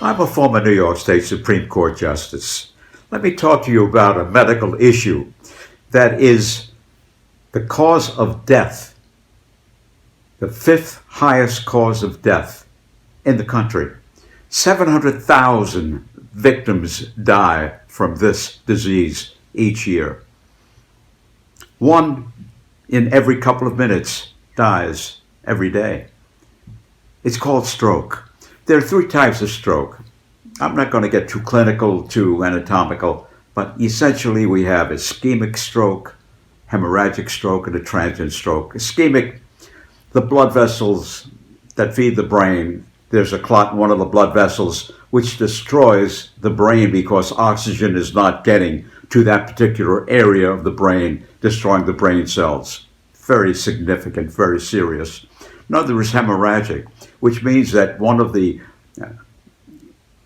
I'm a former New York State Supreme Court Justice. Let me talk to you about a medical issue that is the cause of death, the fifth highest cause of death in the country. 700,000 victims die from this disease each year. One in every couple of minutes dies every day. It's called stroke. There are three types of stroke. I'm not going to get too clinical, too anatomical, but essentially we have ischemic stroke, hemorrhagic stroke, and a transient stroke. Ischemic, the blood vessels that feed the brain, there's a clot in one of the blood vessels which destroys the brain because oxygen is not getting to that particular area of the brain, destroying the brain cells. Very significant, very serious. Another is hemorrhagic, which means that one of the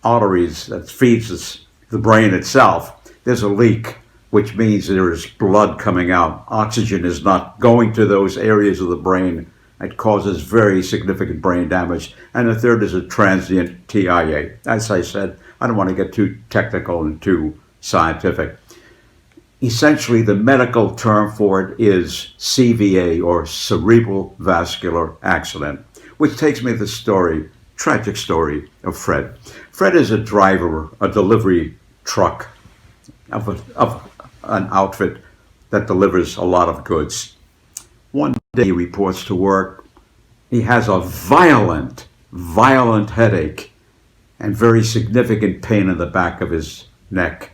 arteries that feeds the brain itself, there's a leak, which means there is blood coming out. Oxygen is not going to those areas of the brain. It causes very significant brain damage. And the third is a transient TIA. As I said, I don't want to get too technical and too scientific. Essentially, the medical term for it is CVA, or cerebral vascular accident, which takes me to the story, tragic story of Fred. Fred is a driver, a delivery truck of an outfit that delivers a lot of goods. One day he reports to work. He has a violent headache and very significant pain in the back of his neck.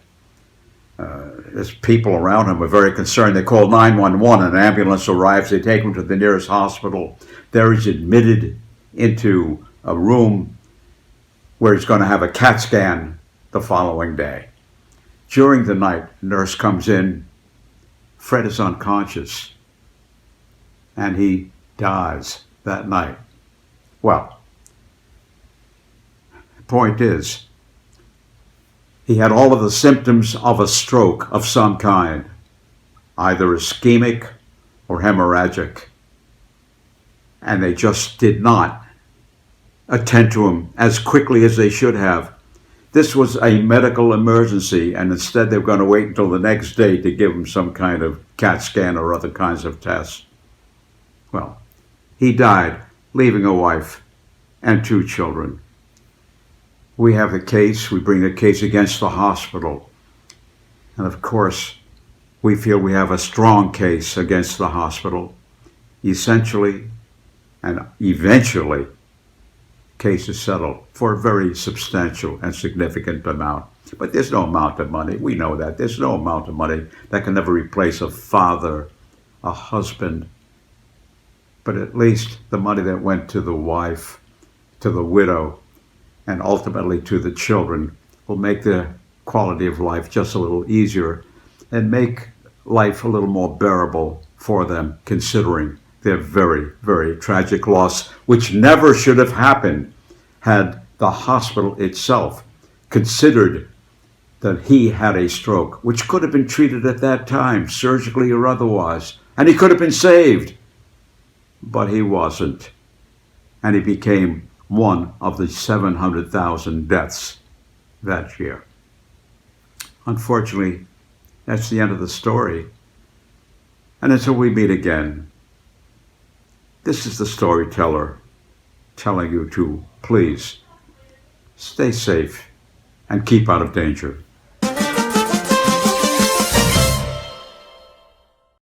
There's people around him are very concerned. They call 911. An ambulance arrives. They take him to the nearest hospital. There he's admitted into a room where he's going to have a CAT scan the following day. During the night, a nurse comes in. Fred is unconscious, and he dies that night. Well, the point is, he had all of the symptoms of a stroke of some kind, either ischemic or hemorrhagic, and they just did not attend to him as quickly as they should have. This was a medical emergency, and instead they were going to wait until the next day to give him some kind of CAT scan or other kinds of tests. Well, he died, leaving a wife and two children. We have the case, we bring a case against the hospital. And of course, we feel we have a strong case against the hospital. Essentially and eventually, case is settled for a very substantial and significant amount. But there's no amount of money, we know that. There's no amount of money that can never replace a father, a husband. But at least the money that went to the wife, to the widow, and ultimately to the children will make their quality of life just a little easier and make life a little more bearable for them, considering their very, very tragic loss, which never should have happened had the hospital itself considered that he had a stroke, which could have been treated at that time, surgically or otherwise, and he could have been saved. But he wasn't, and he became one of the 700,000 deaths that year. Unfortunately, that's the end of the story. And until we meet again, this is the storyteller telling you to please stay safe and keep out of danger.